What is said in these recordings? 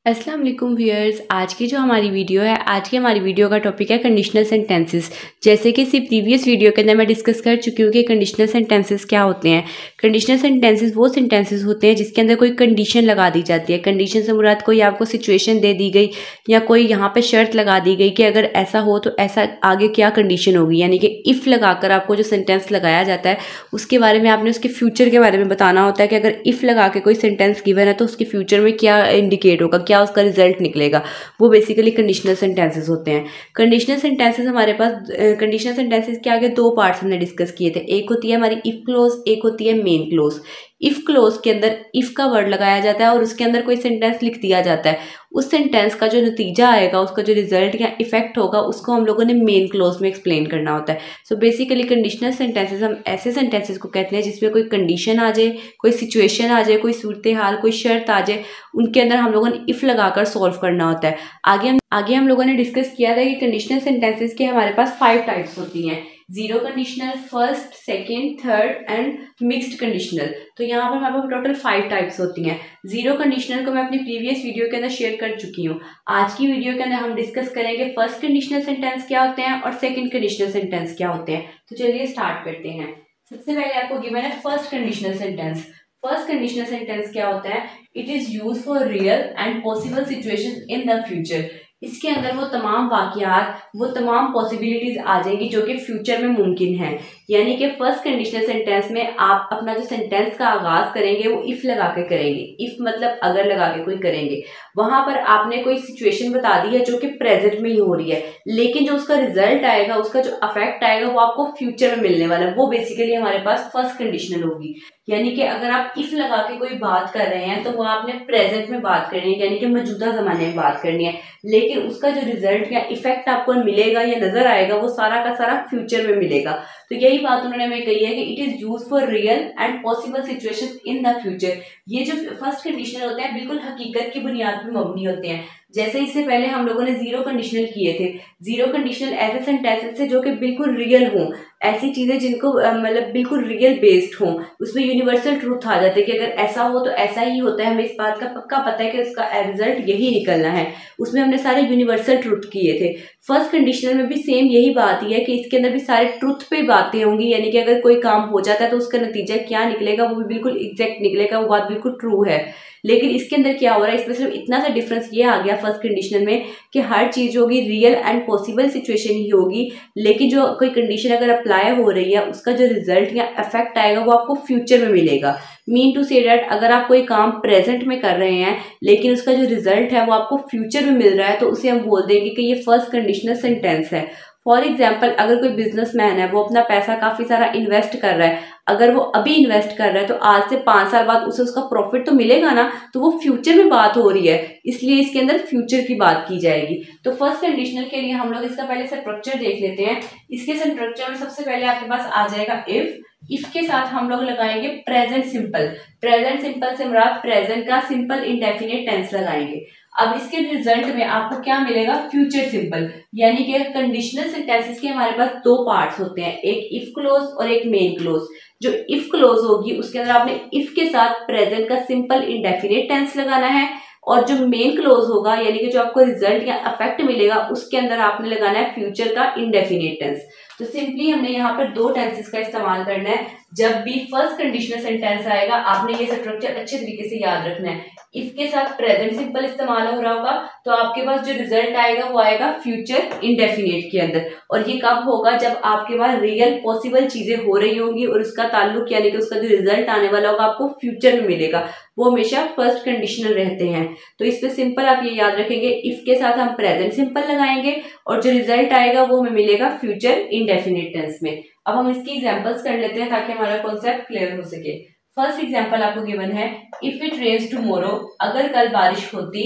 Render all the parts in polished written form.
अस्सलाम वालेकुम व्यूअर्स। आज की जो हमारी वीडियो का टॉपिक है कंडीशनल सेंटेंसेस। जैसे कि इसी प्रीवियस वीडियो के अंदर मैं डिस्कस कर चुकी हूँ कि कंडीशनल सेंटेंसेस क्या होते हैं। कंडीशनल सेंटेंसेस वो सेंटेंसेस होते हैं जिसके अंदर कोई कंडीशन लगा दी जाती है। कंडीशन से मुराद कोई आपको सिचुएशन दे दी गई या कोई यहाँ पे शर्त लगा दी गई कि अगर ऐसा हो तो ऐसा आगे क्या कंडीशन होगी, यानी कि इफ़ लगाकर आपको जो सेंटेंस लगाया जाता है उसके बारे में आपने उसके फ्यूचर के बारे में बताना होता है कि अगर इफ़ लगा के कोई सेंटेंस गिवन है तो उसके फ्यूचर में क्या इंडिकेट होगा, क्या उसका रिजल्ट निकलेगा। वो बेसिकली कंडीशनल सेंटेंसेस होते हैं। कंडीशनल सेंटेंसेस हमारे पास कंडीशनल सेंटेंसेस के आगे दो पार्ट्स हमने डिस्कस किए थे। एक होती है हमारी इफ क्लोज, एक होती है मेन क्लोज। इफ क्लोज के अंदर इफ का वर्ड लगाया जाता है और उसके अंदर कोई सेंटेंस लिख दिया जाता है। उस सेंटेंस का जो नतीजा आएगा, उसका जो रिजल्ट या इफेक्ट होगा, उसको हम लोगों ने मेन क्लोज में एक्सप्लेन करना होता है। सो बेसिकली कंडीशनल सेंटेंसेस हम ऐसे सेंटेंसेस को कहते हैं जिसमें कोई कंडीशन आ जाए, कोई सिचुएशन आ जाए, कोई सूरत हाल, कोई शर्त आ जाए, उनके अंदर हम लोगों ने इफ लगाकर सॉल्व करना होता है। आगे हम लोगों ने डिस्कस किया था कि कंडीशनल सेंटेंसेस के हमारे पास 5 टाइप्स होती हैं। Zero conditional, first, second, third and mixed conditional. तो यहाँ पर हमारे पास टोटल 5 टाइप्स होती हैं। जीरो कंडीशनल को मैं अपनी प्रीवियस वीडियो के अंदर शेयर कर चुकी हूँ। आज की वीडियो के अंदर हम डिस्कस करेंगे फर्स्ट कंडीशनल सेंटेंस क्या होते हैं और सेकेंड कंडीशनल सेंटेंस क्या होते हैं। तो चलिए स्टार्ट करते हैं। सबसे पहले आपको गिवन है first conditional sentence. First conditional sentence क्या होता है? It is use for real and possible situation in the future. इसके अंदर वो तमाम वाकयात, वो तमाम पॉसिबिलिटीज आ जाएंगी जो कि फ्यूचर में मुमकिन है। यानी कि फर्स्ट कंडीशनल सेंटेंस में आप अपना जो सेंटेंस का आगाज करेंगे वो इफ लगा के करेंगे। इफ मतलब अगर लगा के कोई करेंगे। वहां पर आपने कोई सिचुएशन बता दी है जो कि प्रेजेंट में ही हो रही है, लेकिन जो उसका रिजल्ट आएगा, उसका जो अफेक्ट आएगा वो आपको फ्यूचर में मिलने वाला है। वो बेसिकली हमारे पास फर्स्ट कंडीशनल होगी। यानी कि अगर आप इफ लगा के कोई बात कर रहे हैं तो वो आपने प्रेजेंट में बात करनी है, यानी कि मौजूदा जमाने में बात करनी है, लेकिन उसका जो रिजल्ट या इफेक्ट आपको मिलेगा या नजर आएगा वो सारा का सारा फ्यूचर में मिलेगा। तो यही बात उन्होंने हमें कही है कि it is use for real and possible situations in the future. ये जो फर्स्ट कंडीशनल होते हैं बिल्कुल हकीकत की बुनियाद पर मबनी होते हैं। जैसे इससे पहले हम लोगों ने जीरो कंडीशनल किए थे। जीरो कंडीशनल ऐसे सेंटेंसेस है जो कि बिल्कुल रियल हों, ऐसी चीजें जिनको मतलब बिल्कुल रियल बेस्ड हों, उसमें यूनिवर्सल ट्रूथ आ जाते हैं कि अगर ऐसा हो तो ऐसा ही होता है, हमें इस बात का पक्का पता है कि उसका रिजल्ट यही निकलना है। उसमें हमने सारे यूनिवर्सल ट्रूथ किए थे। फर्स्ट कंडीशनल में भी सेम यही बात ही है कि इसके अंदर भी सारे ट्रूथ पे बातें होंगी, यानी कि अगर कोई काम हो जाता है तो उसका नतीजा क्या निकलेगा वो भी बिल्कुल एग्जैक्ट निकलेगा, वो बात बिल्कुल ट्रू है। लेकिन इसके अंदर क्या हो रहा है, इसमें सिर्फ इतना सा डिफरेंस ये आ गया फर्स्ट कंडीशनल में कि हर चीज होगी रियल एंड पॉसिबल सिचुएशन ही होगी, लेकिन जो कोई कंडीशन अगर अप्लाई हो रही है उसका जो रिजल्ट या इफेक्ट आएगा वो आपको फ्यूचर में मिलेगा। मीन टू से दैट अगर आप कोई काम प्रेजेंट में कर रहे हैं लेकिन उसका जो रिजल्ट है वो आपको फ्यूचर में मिल रहा है, तो उसे हम बोल देंगे कि ये फर्स्ट कंडीशनल सेंटेंस है। फॉर एग्जाम्पल, अगर कोई बिजनेसमैन है, वो अपना पैसा काफी सारा इन्वेस्ट कर रहा है, अगर वो अभी इन्वेस्ट कर रहा है तो आज से 5 साल बाद उसे उसका प्रॉफिट तो मिलेगा ना, तो वो फ्यूचर में बात हो रही है, इसलिए इसके अंदर फ्यूचर की बात की जाएगी। तो फर्स्ट कंडीशनल के लिए हम लोग इसका पहले स्ट्रक्चर देख लेते हैं। इसके स्ट्रक्चर में सबसे पहले आपके पास आ जाएगा इफ के साथ हम लोग लगाएंगे प्रेजेंट सिंपल। प्रेजेंट सिंपल से मुराद प्रेजेंट का सिंपल इंडेफिनिट टेंस लगाएंगे। अब इसके रिजल्ट में आपको क्या मिलेगा? Future simple. यानी कि कंडीशनल सेंटेंसेस के हमारे पास 2 पार्ट्स होते हैं, एक इफ क्लोज और एक मेन क्लोज। जो इफ क्लोज होगी उसके अंदर आपने इफ के साथ प्रेजेंट का सिंपल इंडेफिनिट टेंस लगाना है, और जो मेन क्लोज होगा यानी कि जो आपको रिजल्ट या इफेक्ट मिलेगा उसके अंदर आपने लगाना है फ्यूचर का इंडेफिनिट टेंस। तो सिंपली हमने यहाँ पर 2 टेंसेस का इस्तेमाल करना है। जब भी फर्स्ट कंडीशनल सेंटेंस आएगा आपने ये स्ट्रक्चर अच्छे तरीके से याद रखना है। इफ के साथ प्रेजेंट सिंपल इस्तेमाल हो रहा होगा तो आपके पास जो रिजल्ट आएगा वो आएगा फ्यूचर इंडेफिनिट के अंदर। और ये कब होगा? जब आपके पास रियल पॉसिबल चीजें हो रही होंगी और उसका ताल्लुक यानी कि उसका जो रिजल्ट आने वाला होगा आपको फ्यूचर में मिलेगा, वो हमेशा फर्स्ट कंडीशनल रहते हैं। तो इस पे सिंपल आप ये याद रखेंगे, इफ के साथ हम प्रेजेंट सिंपल लगाएंगे और जो रिजल्ट आएगा वो हमें मिलेगा फ्यूचर इंडेफिनिट टेंस में। अब हम इसकी एग्जांपल्स कर लेते हैं ताकि हमारा कॉन्सेप्ट क्लियर हो सके। फर्स्ट एग्जांपल आपको गिवन है, इफ इट रेन्स टुमारो, अगर कल बारिश होती,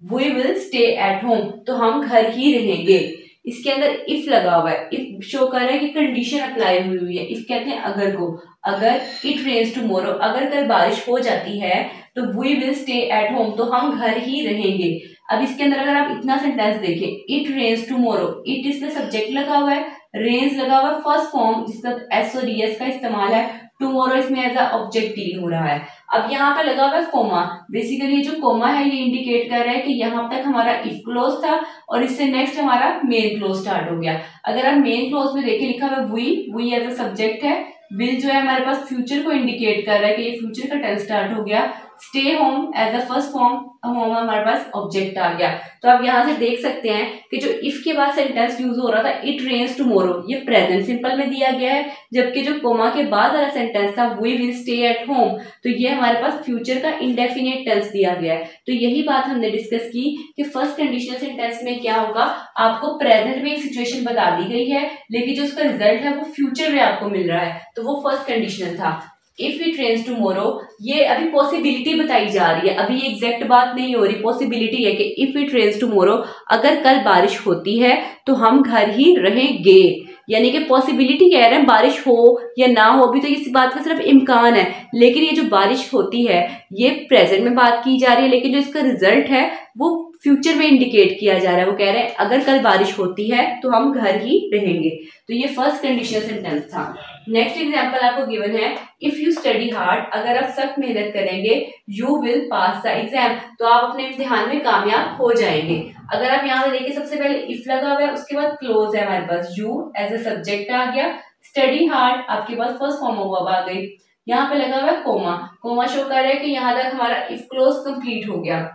we will stay at home, तो हम घर ही रहेंगे। इसके अंदर इफ लगा हुआ है, इफ शो कर रहा है कि कंडीशन अप्लाई हुई है। इफ कहते हैं अगर को, अगर इट रेन्स टुमारो, अगर कल बारिश हो जाती है तो we will stay at home, तो हम घर ही रहेंगे। अब इसके अंदर अगर आप इतना सेंटेंस देखें, इट रेन्स टुमारो, इट इसमें सब्जेक्ट लगा हुआ है, रेन्स लगा हुआ है फर्स्ट फॉर्म जिसका एस और एस का इस्तेमाल है, टुमारो इसमें एज अ ऑब्जेक्ट डील हो रहा है। अब यहाँ पे लगा हुआ है कोमा, बेसिकली जो कोमा है ये इंडिकेट कर रहा है कि यहाँ तक हमारा इफ क्लोज था और इससे नेक्स्ट हमारा मेन क्लोज स्टार्ट हो गया। अगर आप मेन क्लोज में देखिए लिखा हुआ है वी एज अ सब्जेक्ट है, विल जो है हमारे पास फ्यूचर को इंडिकेट कर रहा है कि ये फ्यूचर का टेंस स्टार्ट हो गया। Stay home as a first form home हमारे पास ऑब्जेक्ट आ गया। तो आप यहाँ से देख सकते हैं कि जो इफ के बाद सेंटेंस यूज हो रहा था इट रेन्स टुमारो, ये प्रेजेंट सिंपल में दिया गया है, जबकि जो कोमा के बाद वाला सेंटेंस था we will stay at home, तो ये हमारे पास फ्यूचर का इंडेफिनिट टेंस दिया गया है। तो यही बात हमने डिस्कस की कि फर्स्ट कंडीशनल सेंटेंस में क्या होगा, आपको प्रेजेंट में एक सिचुएशन बता दी गई है लेकिन जो उसका रिजल्ट है वो फ्यूचर में आपको मिल रहा है, तो वो फर्स्ट कंडीशनल था। इफ इट रेन्स टुमारो, ये अभी पॉसिबिलिटी बताई जा रही है, अभी ये एग्जैक्ट बात नहीं हो रही, पॉसिबिलिटी है कि इफ इट रेन्स टुमारो, अगर कल बारिश होती है तो हम घर ही रहेंगे, यानी कि पॉसिबिलिटी कह रहे हैं बारिश हो या ना हो, अभी तो इस बात का सिर्फ इम्कान है, लेकिन ये जो बारिश होती है ये प्रेजेंट में बात की जा रही है, लेकिन जो इसका रिजल्ट है वो फ्यूचर में इंडिकेट किया जा रहा है। वो कह रहे हैं अगर कल बारिश होती है तो हम घर ही रहेंगे, तो ये फर्स्ट कंडीशनल सेंटेंस था। नेक्स्ट एग्जांपल आपको गिवन है, इफ यू स्टडी हार्ड, अगर आप सख्त मेहनत करेंगे, you will pass the exam, तो आप अपने इम्तिहान में कामयाब हो जाएंगे। अगर आप यहाँ पे देखिए सबसे पहले इफ लगा हुआ है, उसके बाद क्लोज है हमारे पास, यू एज ए सब्जेक्ट आ गया, स्टडी हार्ड आपके पास फर्स्ट फॉर्म ऑफ वर्ब आ गई, यहाँ पे लगा हुआ है कोमा, कोमा शो कर रहा है कि यहाँ तक हमारा इफ क्लोज कंप्लीट हो गया।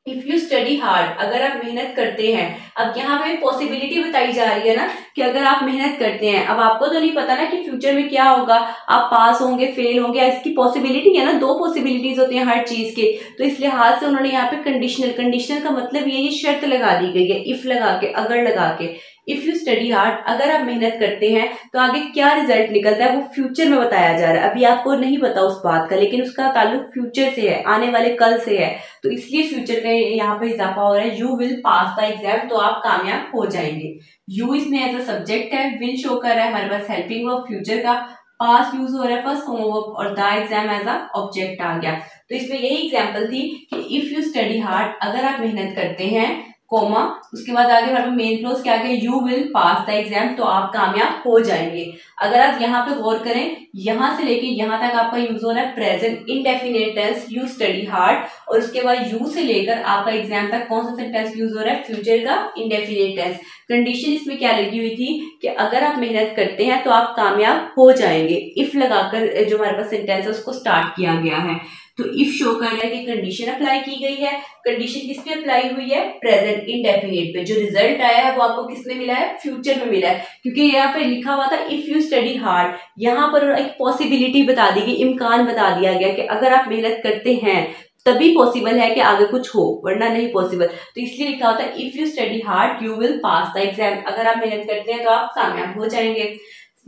इफ यू स्टडी हार्ड, अगर आप मेहनत करते हैं, अब यहाँ पे पॉसिबिलिटी बताई जा रही है ना कि अगर आप मेहनत करते हैं, अब आपको तो नहीं पता ना कि फ्यूचर में क्या होगा, आप पास होंगे फेल होंगे, इसकी पॉसिबिलिटी है ना, दो पॉसिबिलिटीज होती हैं हर चीज के, तो इस लिहाज से उन्होंने यहाँ पे कंडीशनल का मतलब ये शर्त लगा दी गई है, इफ लगा के, अगर लगा के। इफ यू स्टडी हार्ड, अगर आप मेहनत करते हैं तो आगे क्या रिजल्ट निकलता है वो फ्यूचर में बताया जा रहा है, अभी आपको नहीं पता उस बात का, लेकिन उसका ताल्लुक फ्यूचर से है, आने वाले कल से है, तो इसलिए फ्यूचर का यहाँ पे इजाफा हो रहा है। You will pass the exam, तो आप कामयाब हो जाएंगे। यू इसमें एज अ सब्जेक्ट है, विल शो कर रहा है हमारे पास हेल्पिंग वर्ब फ्यूचर का, पास यूज हो रहा है फर्स्ट फॉर्म वर्ब और the exam as a object आ गया। तो इसमें यही एग्जांपल थी कि इफ यू स्टडी हार्ड, अगर आप मेहनत करते हैं, कोमा, उसके बाद आगे हमारे मेन क्लोज क्या गया, you will pass the exam, तो आप कामयाब हो जाएंगे। अगर आप यहाँ पे गौर करें, यहाँ से लेके यहाँ तक आपका यूज हो रहा है present indefinite tense, you study hard, और उसके बाद यू से लेकर आपका एग्जाम तक कौन सा सेंटेंस यूज हो रहा है, फ्यूचर का इंडेफिनिट टेंस। कंडीशन इसमें क्या लगी हुई थी कि अगर आप मेहनत करते हैं तो आप कामयाब हो जाएंगे, इफ लगाकर जो हमारे पास सेंटेंस है उसको स्टार्ट किया गया है। तो इफ शो कर रहा है कि कंडीशन अप्लाई की गई है, कंडीशन किस पे अप्लाई हुई है, प्रेजेंट इंडेफिनिट पे। जो रिजल्ट आया है वो आपको किस में मिला है, फ्यूचर में मिला है, क्योंकि यहाँ पे लिखा हुआ था इफ यू स्टडी हार्ड, यहाँ पर एक पॉसिबिलिटी बता दी गई, इम्कान बता दिया गया कि अगर आप मेहनत करते हैं तभी पॉसिबल है कि आगे कुछ हो, वरना नहीं पॉसिबल, तो इसलिए लिखा होता है if you study hard you will pass the exam, अगर आप मेहनत करते हैं तो आप कामयाब हो जाएंगे।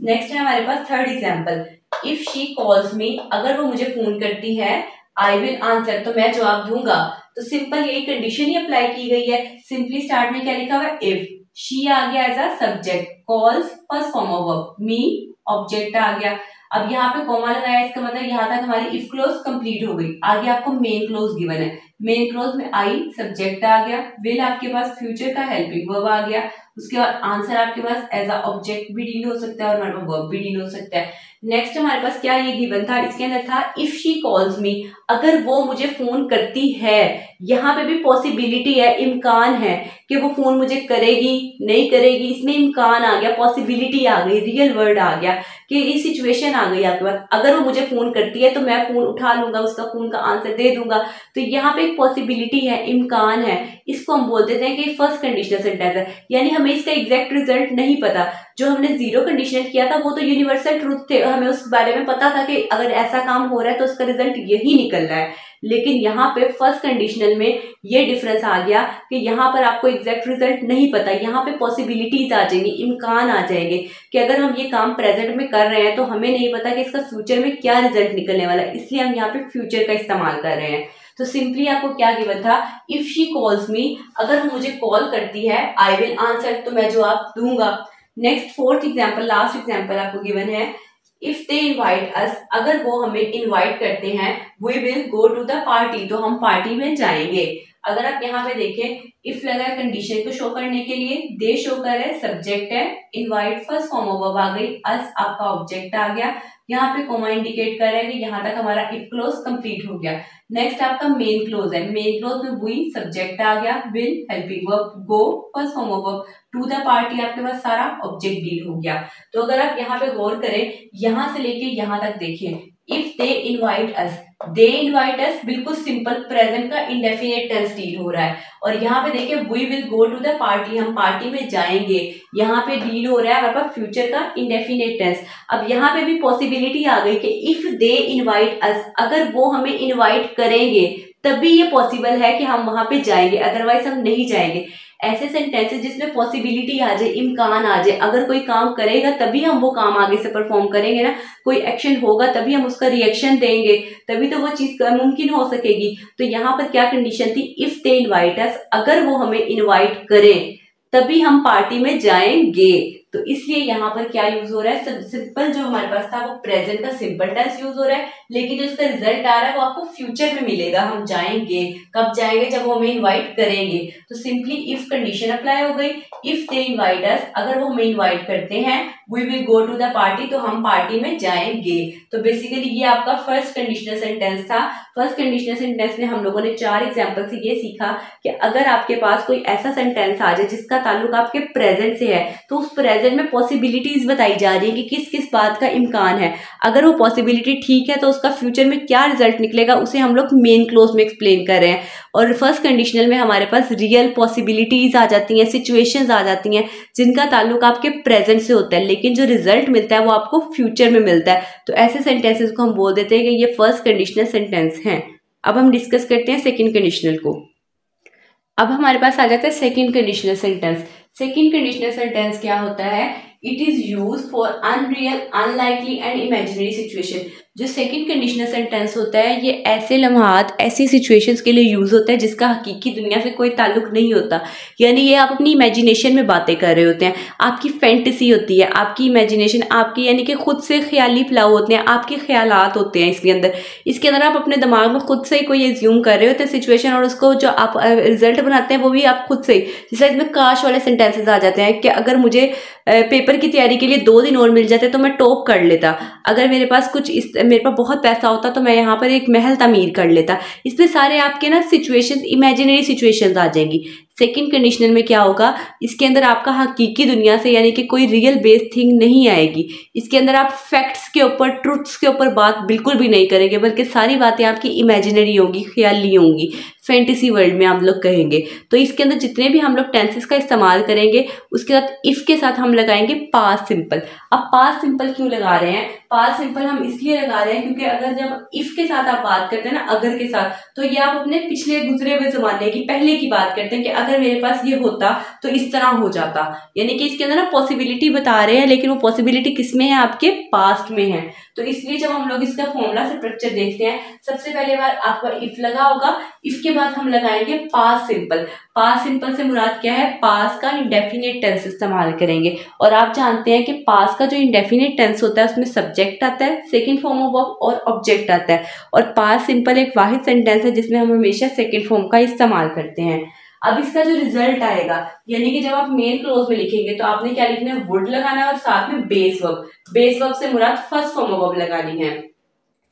नेक्स्ट है हमारे पास third example, if she calls me, अगर वो मुझे फोन करती है, आई विल आंसर, तो मैं जवाब दूंगा। तो सिंपल यही कंडीशन ही अप्लाई की गई है। सिंपली स्टार्ट में क्या लिखा हुआ है, इफ, शी आ गया as a subject, calls first form of verb, me object आ गया। अब यहाँ पे कॉमा लगाया, इसका मतलब यहाँ तक हमारी इफ क्लोज कंप्लीट हो गई। आगे आपको मेन क्लोज गिवन है, मेन क्लोज में आई सब्जेक्ट आ गया, विल आपके पास फ्यूचर का हेल्पिंग वर्ब आ गया, उसके बाद आंसर आपके पास एज अ ऑब्जेक्ट भी डील हो सकता है और हमारे पास वर्ब भी डील हो सकता है। नेक्स्ट हमारे पास क्या ये गिवन था, इसके अंदर था इफ शी कॉल्स मी, अगर वो मुझे फोन करती है, यहाँ पे भी पॉसिबिलिटी है, इम्कान है कि वो फोन मुझे करेगी नहीं करेगी, इसमें इम्कान आ गया, पॉसिबिलिटी आ गई, रियल वर्ड आ गया कि ये सिचुएशन आ गई आपके पास, अगर वो मुझे फोन करती है तो मैं फोन उठा लूंगा, उसका फोन का आंसर दे दूंगा। तो यहाँ पे एक पॉसिबिलिटी है, इम्कान है, इसको हम बोल देते हैं कि फर्स्ट कंडीशनल सेंटेंस है, यानी हमें इसका एग्जैक्ट रिजल्ट नहीं पता। जो हमने जीरो कंडीशनल किया था वो तो यूनिवर्सल ट्रूथ थे, हमें उस बारे में पता था कि अगर ऐसा काम हो रहा है तो उसका रिजल्ट यही निकल रहा है, लेकिन यहाँ पे फर्स्ट कंडीशनल में ये डिफरेंस आ गया कि यहाँ पर आपको एग्जैक्ट रिजल्ट नहीं पता, यहाँ पे पॉसिबिलिटीज आ जाएंगी, इम्कान आ जाएंगे कि अगर हम ये काम प्रेजेंट में कर रहे हैं तो हमें नहीं पता कि इसका फ्यूचर में क्या रिजल्ट निकलने वाला है, इसलिए हम यहाँ पे फ्यूचर का इस्तेमाल कर रहे हैं। तो सिंपली आपको क्या गिवन था, इफ शी कॉल्स मी, अगर वो मुझे कॉल करती है, आई विल आंसर, तो मैं जवाब दूंगा। Next fourth example, last example आपको गिवन है, इफ दे इन्वाइट अस, अगर वो हमें इन्वाइट करते हैं, we will go to the party, तो हम पार्टी में जाएंगे। अगर आप यहाँ पे देखें, इफ लगा है कंडीशन को शो करने के लिए, दे शो कर रहा है, सब्जेक्ट है, invite first form of verb आ गई, अस आपका ऑब्जेक्ट आ गया, यहाँ पे कोमा इंडिकेट कर रहा है कि यहाँ तक हमारा इफ क्लोज कंप्लीट हो गया। नेक्स्ट आपका मेन क्लोज है, मेन क्लोज में वी सब्जेक्ट आ गया, will helping verb, go first form of verb, to the party आपके पास सारा ऑब्जेक्ट डील हो गया। तो अगर आप यहाँ पे गौर करें, यहाँ से लेके यहाँ तक देखिए, if they invite us, they invite us बिल्कुल सिंपल प्रेजेंट का इंडेफिनिट टेंस डील हो रहा है। और यहाँ पे देखिए we will go to the party, हम पार्टी में जाएंगे, यहाँ पे डील हो रहा है हमारे पास फ्यूचर का इंडेफिनिट टेंस। अब यहाँ पे भी पॉसिबिलिटी आ गई कि इफ दे इनवाइट अस, अगर वो हमें इनवाइट करेंगे तभी ये पॉसिबल है कि हम वहां पे जाएंगे, अदरवाइज हम नहीं जाएंगे। ऐसे सेंटेंसेस जिसमें पॉसिबिलिटी आ जाए, इम्कान आ जाए, अगर कोई काम करेगा तभी हम वो काम आगे से परफॉर्म करेंगे ना, कोई एक्शन होगा तभी हम उसका रिएक्शन देंगे, तभी तो वो चीज मुमकिन हो सकेगी। तो यहाँ पर क्या कंडीशन थी, इफ दे इनवाइट अस, अगर वो हमें इनवाइट करें तभी हम पार्टी में जाएंगे। तो इसलिए यहाँ पर क्या यूज हो रहा है, सिंपल जो हमारे पास था वो प्रेजेंट का सिंपल टेंस यूज हो रहा है, लेकिन जो इसका रिजल्ट आ रहा है वो आपको फ्यूचर में मिलेगा, हम जाएंगे, कब जाएंगे, जब वो हमें इनवाइट करेंगे। तो सिंपली इफ कंडीशन अप्लाई हो गई, इफ दे इनवाइट अस, अगर वो हमें इनवाइट करते हैं, we will go to the party, तो हम पार्टी में जाएंगे। तो बेसिकली ये आपका फर्स्ट कंडीशनल सेंटेंस था। फर्स्ट कंडीशनल सेंटेंस में हम लोगों ने 4 एग्जाम्पल से ये सीखा कि अगर आपके पास कोई ऐसा सेंटेंस आ जाए जिसका ताल्लुक आपके प्रेजेंट से है, तो उस प्रेजेंट में पॉसिबिलिटीज बताई जा रही है कि किस किस बात का इम्कान है। अगर वो पॉसिबिलिटी ठीक है तो उसका फ्यूचर में क्या रिजल्ट निकलेगा उसे हम लोग मेन क्लोज में एक्सप्लेन कर रहे हैं। और फर्स्ट कंडीशनल में हमारे पास रियल पॉसिबिलिटीज आ जाती हैं, सिचुएशंस आ जाती हैं जिनका ताल्लुक आपके प्रेजेंट से होता है, लेकिन जो रिजल्ट मिलता है वो आपको फ्यूचर में मिलता है। तो ऐसे सेंटेंसेस को हम बोल देते हैं कि ये फर्स्ट कंडीशनल सेंटेंस हैं। अब हम डिस्कस करते हैं सेकंड कंडीशनल को। अब हमारे पास आ जाता है second conditional sentence. Second conditional sentence क्या होता है, it is use for unreal, unlikely and imaginary situation. जो सेकंड कंडीशनल सेंटेंस होता है ये ऐसे लम्हात, ऐसी सिचुएशंस के लिए यूज होता है जिसका हकीकी दुनिया से कोई ताल्लुक नहीं होता। यानी ये आप अपनी इमेजिनेशन में बातें कर रहे होते हैं, आपकी फैंटेसी होती है, आपकी इमेजिनेशन, आपकी यानी कि खुद से ख्याली फ्लाव होते हैं, आपके ख्यालात होते हैं इसके अंदर आप अपने दिमाग में खुद से ही कोई एज्यूम कर रहे होते हैं सिचुएशन, और उसको जो आप रिजल्ट बनाते हैं वो भी आप खुद से ही। जैसे इसमें काश वाले सेंटेंसेस आ जाते हैं कि अगर मुझे पेपर की तैयारी के लिए 2 दिन और मिल जाते तो मैं टॉप कर लेता, अगर मेरे पास मेरे पास बहुत पैसा होता तो मैं यहाँ पर एक महल तामीर कर लेता। इसमें सारे आपके ना सिचुएशंस, इमेजिनरी सिचुएशंस आ जाएंगी। सेकंड कंडीशनल में क्या होगा, इसके अंदर आपका हकीकी दुनिया से यानी कि कोई रियल बेस्ड थिंग नहीं आएगी। इसके अंदर आप फैक्ट्स के ऊपर, ट्रुथ्स के ऊपर बात बिल्कुल भी नहीं करेंगे, बल्कि सारी बातें आपकी इमेजिनरी होंगी, ख्याली होंगी, फैंटेसी वर्ल्ड में हम लोग कहेंगे। तो इसके अंदर जितने भी हम लोग टेंसेस का इस्तेमाल करेंगे उसके साथ इफ के साथ हम लगाएंगे पास्ट सिंपल। अब पास्ट सिंपल क्यों लगा रहे हैं, पास्ट सिंपल हम इसलिए लगा रहे हैं क्योंकि अगर जब इफ के साथ आप बात करते हैं ना, अगर के साथ, तो ये आप अपने पिछले गुजरे हुए जमाने की, पहले की बात करते हैं कि अगर मेरे पास ये होता तो इस तरह हो जाता। यानी कि इसके अंदर ना पॉसिबिलिटी बता रहे हैं, लेकिन वो पॉसिबिलिटी किसमें है, आपके पास्ट में है। तो इसलिए जब हम लोग इसका फॉर्मूला स्ट्रक्चर देखते हैं, सबसे पहले बार आपका इफ लगा होगा, इफ के बाद हम लगाएंगे पास्ट सिंपल। पास्ट सिंपल से मुराद क्या है, पास्ट का इंडेफिनिट टेंस इस्तेमाल करेंगे। और आप जानते हैं कि पास्ट का जो इंडेफिनिट टेंस होता है उसमें सब्जेक्ट आता है, सेकंड फॉर्म ऑफ वर्ब और ऑब्जेक्ट आता है। और पास्ट सिंपल एक वाहिद सेंटेंस है जिसमें हम हमेशा सेकंड फॉर्म का इस्तेमाल करते हैं। अब इसका जो रिजल्ट आएगा, यानी कि जब आप मेन क्लोज में लिखेंगे तो आपने क्या लिखना है, वुड लगाना है और साथ में बेस वर्ब। बेस वर्ब से मुराद फर्स्ट फॉर्म ऑफ वर्ब लगानी है।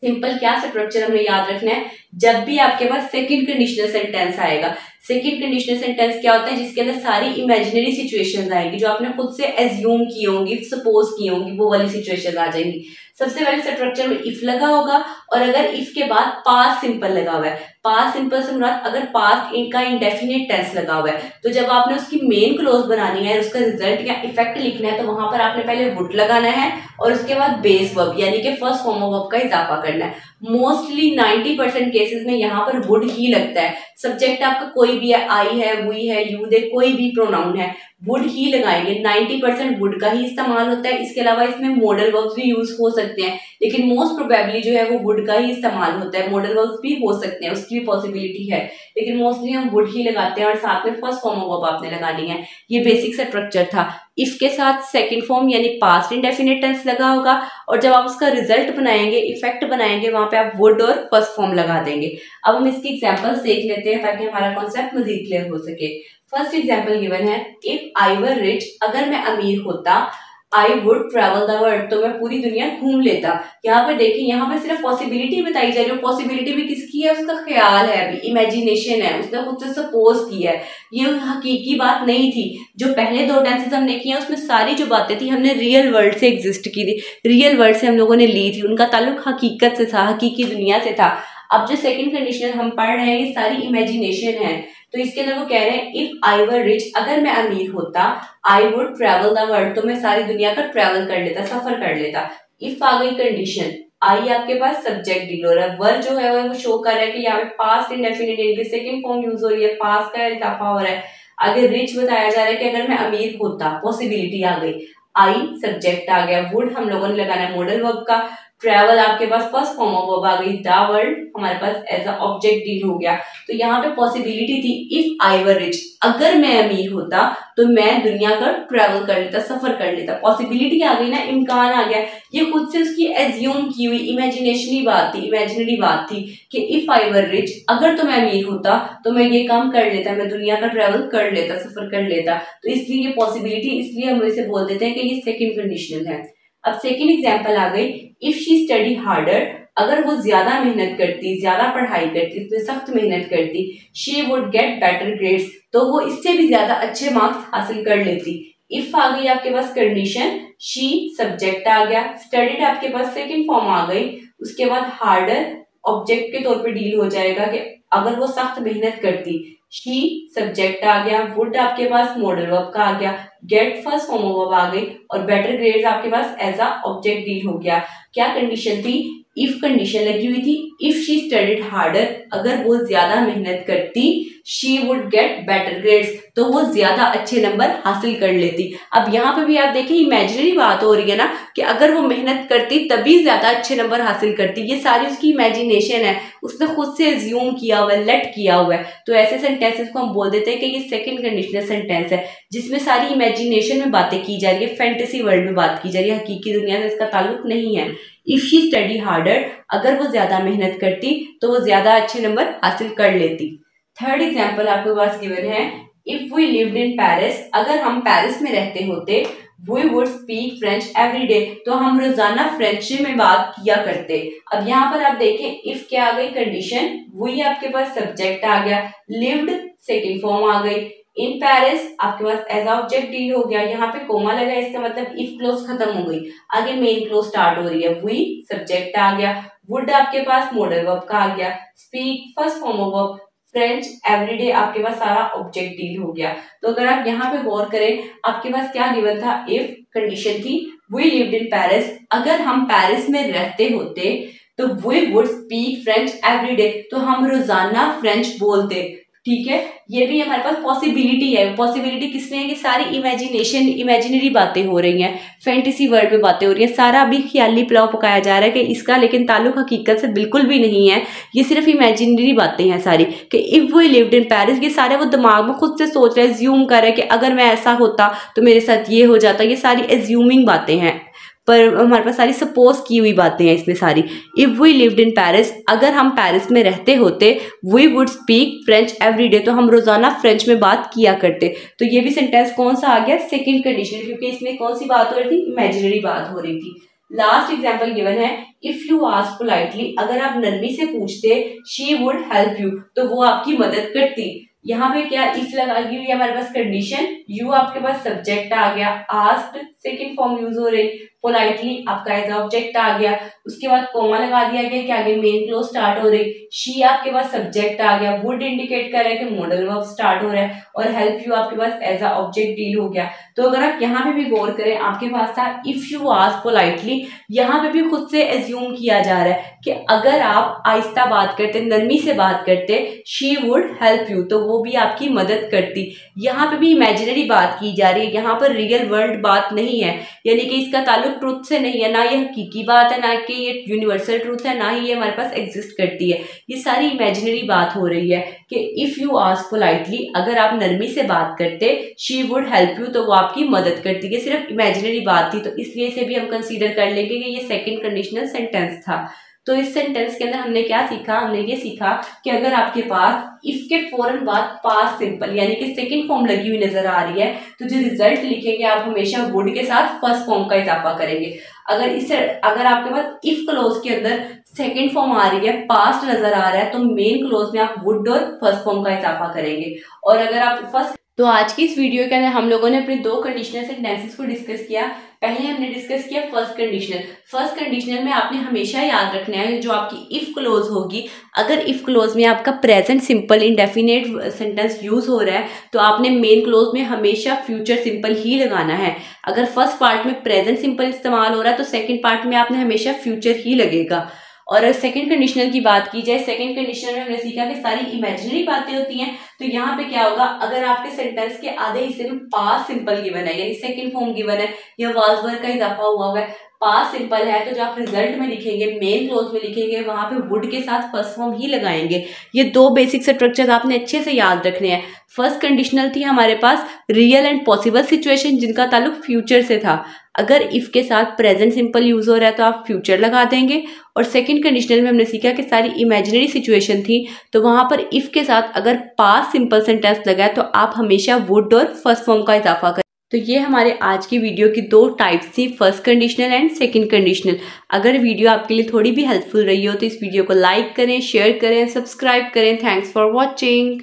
सिंपल क्या स्ट्रक्चर हमें याद रखना है, जब भी आपके पास सेकंड कंडीशनल सेंटेंस आएगा, सेकंड कंडीशनल सेंटेंस क्या होता है, जिसके अंदर सारी इमेजिनरी सिचुएशंस आएंगी, जो आपने खुद से एज्यूम की होंगी, सपोज की होंगी, वो वाली सिचुएशन आ जाएंगी। सबसे पहले स्ट्रक्चर में इफ लगा होगा, और अगर इफ के बाद पास्ट सिंपल लगा हुआ है, पास्ट सिंपल से मुराद अगर पास्ट इनका इंडेफिनिट टेंस लगा हुआ है, तो जब आपने उसकी मेन क्लोज बनानी है, उसका रिजल्ट या इफेक्ट लिखना है, तो वहां पर आपने पहले वुड लगाना है और उसके बाद बेस वर्ब यानी कि फर्स्ट फॉर्म ऑफ वर्ब का इजाफा करना है। मोस्टली 90% केसेस में यहाँ पर वुड ही लगता है। सब्जेक्ट आपका कोई भी है, आई है, वी है, यू दे, कोई भी प्रोनाउन है, वुड ही लगाएंगे। 90% वुड का ही इस्तेमाल होता है। इसके अलावा इसमें मॉडल वर्ब्स भी यूज हो सकते हैं, लेकिन मोस्ट प्रोबेबली जो है वो वुड का ही इस्तेमाल होता है। मॉडल वर्ब्स भी हो सकते हैं, उसकी भी पॉसिबिलिटी है, लेकिन मोस्टली हम वुड ही लगाते हैं और साथ में फर्स्ट फॉर्म ऑफ वर्ब आपने लगानी है। ये बेसिक सा स्ट्रक्चर था। इफ के साथ सेकंड फॉर्म यानी पास्ट इंडेफिनिट टेंस लगा होगा, और जब आप उसका रिजल्ट बनाएंगे, इफेक्ट बनाएंगे, वहां पे आप वुड और फर्स्ट फॉर्म लगा देंगे। अब हम इसकी एग्जांपल्स देख लेते हैं ताकि हमारा कॉन्सेप्ट मजीद क्लियर हो सके। फर्स्ट एग्जांपल गिवन है, इफ आई वर रिच, अगर मैं अमीर होता, I would travel the world, तो मैं पूरी दुनिया घूम लेता। यहाँ पर देखिए, यहाँ पर सिर्फ पॉसिबिलिटी बताई जा रही है। पॉसिबिलिटी भी किसकी है? उसका ख्याल है, अभी इमेजिनेशन है, उसने खुद से सपोज किया है, ये हकीकी बात नहीं थी। जो पहले दो टेंसेस हमने किए उसमें सारी जो बातें थी हमने रियल वर्ल्ड से एग्जिस्ट की थी, रियल वर्ल्ड से हम लोगों ने ली थी, उनका ताल्लुक हकीकत से था, हकीकी दुनिया से था। अब जो सेकंड कंडीशन हम पढ़ रहे हैं ये सारी इमेजिनेशन है। तो इसके अंदर वो कह रहे हैं, इफ आई वर रिच, अगर मैं अमीर होता, I would travel the world, तो मैं सारी दुनिया का ट्रेवल कर लेता, सफर कर लेता। इफ आ गई कंडीशन, आई आपके पास सब्जेक्ट डील हो रहा है, वर्ब जो है वो शो कर रहा है कि यहाँ पे पास्ट इंडेफिनिट इनकी सेकंड फॉर्म यूज हो रही है, पास्ट का इजाफा हो रहा है। आगे रिच बताया जा रहा है कि अगर मैं अमीर होता, पॉसिबिलिटी आ गई, आई सब्जेक्ट आ गया, वुड हम लोगों ने लगाना है मॉडल वर्ब का, ट्रेवल आपके पास फर्स्ट फॉर्म ऑफ वर्ब आ गई, द वर्ल्ड हमारे पास एज अ ऑब्जेक्ट डील हो गया। तो यहाँ पे पॉसिबिलिटी थी, इफ आई वर रिच, अगर मैं अमीर होता तो मैं दुनिया का ट्रेवल कर लेता, सफर कर लेता। पॉसिबिलिटी आ गई ना, इम्कान आ गया, ये खुद से उसकी एज्यूम की हुई इमेजिनेशनरी बात थी, इमेजिनरी बात थी कि इफ आई वर रिच, अगर तो मैं अमीर होता तो मैं ये काम कर लेता, मैं दुनिया का ट्रेवल कर लेता, सफर कर लेता। तो इसलिए ये पॉसिबिलिटी, इसलिए हम इसे बोल देते हैं कि ये सेकेंड कंडीशनल है। अब सेकेंड एग्जाम्पल आ गई, इफ शी स्टडी हार्डर, अगर वो ज्यादा मेहनत करती, ज्यादा पढ़ाई करती, उसमें सख्त मेहनत करती, she would get better grades, तो वो इससे भी ज्यादा अच्छे मार्क्स हासिल कर लेती। इफ आ गई आपके पास कंडीशन, शी सब्जेक्ट आ गया, स्टडीड आपके पास सेकंड फॉर्म आ गई, उसके बाद हार्डर ऑब्जेक्ट के तौर पे डील हो जाएगा कि अगर वो सख्त मेहनत करती, शी सब्जेक्ट आ गया, वुड आपके पास मॉडल वर्ब का आ गया, get first form of verb आ गई, और बेटर ग्रेड्स आपके पास एज अ ऑब्जेक्ट डील हो गया। क्या कंडीशन थी? इफ कंडीशन लगी हुई थी, इफ शी स्टडीड हार्डर, अगर वो ज्यादा मेहनत करती, she would get better grades, तो वो ज्यादा अच्छे नंबर हासिल कर लेती। अब यहाँ पे भी आप देखिए इमेजिनरी बात हो रही है ना, कि अगर वो मेहनत करती तभी ज्यादा अच्छे नंबर हासिल करती, ये सारी उसकी इमेजिनेशन है, उसने खुद से एज्यूम किया हुआ है, लेट किया हुआ है। तो ऐसे सेंटेंसेस को हम बोल देते हैं कि ये सेकंड कंडीशनल सेंटेंस है, जिसमें सारी इमेजिनेशन में बातें की जा रही है, फैंटेसी वर्ल्ड में बात की जा रही है, हकीकी दुनिया से इसका ताल्लुक नहीं है। इफ शी स्टडी हार्डर, अगर वो ज्यादा मेहनत करती तो वो ज्यादा अच्छे नंबर हासिल कर लेती। थर्ड एग्जाम्पल आपके पास गिवन है, if we lived in Paris, अगर हम पेरिस में रहते होते, we would speak French every day, तो हम रोजाना फ्रेंच में बात किया करते। अब यहाँ पर आप देखें, इफ क्या आ गई कंडीशन, वी आपके पास सब्जेक्ट आ गया, लिव्ड सेकेंड फॉर्म आ गई, इन पेरिस आपके पास एज ऑब्जेक्ट डील हो गया, यहाँ पे कोमा लगा, इसका मतलब इफ क्लोज खत्म हो गई, आगे मेन क्लोज स्टार्ट हो रही है, वी सब्जेक्ट आ गया, वुड आपके पास मॉडल वर्ब का आ गया, speak first form of verb, French everyday आपके पास सारा ऑब्जेक्ट डील हो गया। तो अगर आप यहाँ पे गौर करें, आपके पास क्या गिवन था, इफ कंडीशन थी, वी लिव्ड इन पेरिस, अगर हम पेरिस में रहते होते तो we would speak French everyday, तो हम रोजाना फ्रेंच बोलते। ठीक है, ये भी हमारे पास पॉसिबिलिटी है। पॉसिबिलिटी किसमें है कि सारी इमेजिनेशन, इमेजिनरी बातें हो रही हैं, फैंटेसी वर्ल्ड में बातें हो रही हैं, सारा अभी ख्याली पुलाव पकाया जा रहा है कि इसका लेकिन ताल्लुक हकीकत से बिल्कुल भी नहीं है, ये सिर्फ इमेजिनरी बातें हैं सारी। कि if we lived in Paris, ये सारे वो दिमाग में खुद से सोच रहे हैं, एज्यूम कर रहे हैं कि अगर मैं ऐसा होता तो मेरे साथ ये हो जाता, ये सारी एज्यूमिंग बातें हैं, पर हमारे पास सारी सपोज की हुई बातें हैं इसमें सारी। If we lived in Paris, अगर हम पेरिस में रहते होते, we would speak French every day, तो हम रोजाना फ्रेंच में बात किया करते। तो ये भी सेंटेंस कौन सा आ गया, सेकंड कंडीशन, क्योंकि इसमें कौन सी बात हो रही थी, इमेजिनरी बात हो रही थी। लास्ट एग्जाम्पल गिवन है, इफ यू आस्क पोलाइटली, अगर आप नरमी से पूछते, शी वुड हेल्प यू, तो वो आपकी मदद करती। यहाँ पे क्या इफ लगी हुई है हमारे पास कंडीशन, यू आपके पास सब्जेक्ट आ गया, आस्क्ड सेकंड फॉर्म यूज हो रही, पोलाइटली आपका एज ऑब्जेक्ट आ गया, उसके बाद कोमा लगा दिया गया कि आगे मेन क्लोज स्टार्ट हो रही, शी आपके पास सब्जेक्ट आ गया, वुड इंडिकेट कर रहा है कि मॉडल वर्ब स्टार्ट हो रहा है, और हेल्प यू आपके पास एज अ ऑब्जेक्ट डील हो गया। तो अगर आप यहाँ पे भी गौर करें, आपके पास था इफ यू आस्क पोलाइटली, यहाँ पे भी खुद से एज्यूम किया जा रहा है कि अगर आप आहिस्ता बात करते, नरमी से बात करते, शी वुड हेल्प यू, तो वो भी आपकी मदद करती। यहाँ पे भी इमेजिनरी बात की जा रही है, यहाँ पर रियल वर्ल्ड बात नहीं है, यानी कि इसका ताल्लुक ताल्लुक ट्रूथ से नहीं है, ना ये हकीकी बात है, ना कि ये यूनिवर्सल ट्रूथ है, ना ही ये हमारे पास एग्जिस्ट करती है। ये सारी इमेजिनरी बात हो रही है कि इफ़ यू आस्क पोलाइटली, अगर आप नरमी से बात करते, शी वुड हेल्प यू, तो वो आपकी मदद करती। ये सिर्फ इमेजिनरी बात थी, तो इसलिए इसे भी हम कंसीडर कर लेंगे कि ये सेकेंड कंडीशनल सेंटेंस था। तो इस सेंटेंस के अंदर हमने क्या सीखा? हमने ये सीखा कि अगर आपके पास इफ के फौरन बाद पास्ट सिंपल यानी कि सेकंड फॉर्म लगी हुई नजर आ रही है, तो जो रिजल्ट लिखेंगे आप हमेशा वुड के साथ फर्स्ट फॉर्म का इजाफा करेंगे। अगर आपके पास इफ क्लोज के अंदर सेकंड फॉर्म आ रही है, पास्ट नजर आ रहा है, तो मेन क्लोज में आप वुड और फर्स्ट फॉर्म का इजाफा करेंगे। और अगर आप फर्स्ट तो आज की इस वीडियो के अंदर हम लोगों ने अपने दो कंडीशनल सेंटेंसेस को डिस्कस किया। पहले हमने डिस्कस किया फर्स्ट कंडीशनल। फर्स्ट कंडीशनल में आपने हमेशा याद रखना है जो आपकी इफ क्लोज होगी, अगर इफ क्लोज में आपका present simple indefinite sentence use हो रहा है तो आपने मेन क्लोज में हमेशा फ्यूचर सिंपल ही लगाना है। अगर फर्स्ट पार्ट में प्रेजेंट सिंपल इस्तेमाल हो रहा है तो सेकेंड पार्ट में आपने हमेशा फ्यूचर ही लगेगा। और सेकंड कंडीशनल की बात की जाए, सेकंड कंडीशनल में हमने सीखा कि सारी इमेजिनरी बातें होती हैं। तो यहाँ पे क्या होगा, अगर आपके सेंटेंस के आधे हिस्से में पास्ट सिंपल गिवन है यानी सेकंड फॉर्म गिवन है या वाज वर का इजाफा हुआ है, पास्ट सिंपल है, तो जो आप रिजल्ट में लिखेंगे, मेन क्लोज में लिखेंगे, वहां पे वुड के साथ फर्स्ट फॉर्म ही लगाएंगे। ये दो बेसिक स्ट्रक्चर आपने अच्छे से याद रखने हैं। फर्स्ट कंडीशनल थी हमारे पास रियल एंड पॉसिबल सिचुएशन जिनका ताल्लुक फ्यूचर से था। अगर इफ के साथ प्रेजेंट सिंपल यूज हो रहा है तो आप फ्यूचर लगा देंगे। और सेकंड कंडीशनल में हमने सीखा कि सारी इमेजिनरी सिचुएशन थी, तो वहां पर इफ के साथ अगर पास्ट सिंपल सेंटेंस लगा है तो आप हमेशा वुड और फर्स्ट फॉर्म का इजाफा करें। तो ये हमारे आज की वीडियो की दो टाइप्स थी, first conditional and second conditional. अगर वीडियो आपके लिए थोड़ी भी हेल्पफुल रही हो तो इस वीडियो को लाइक करें, शेयर करें, सब्सक्राइब करें। Thanks for watching.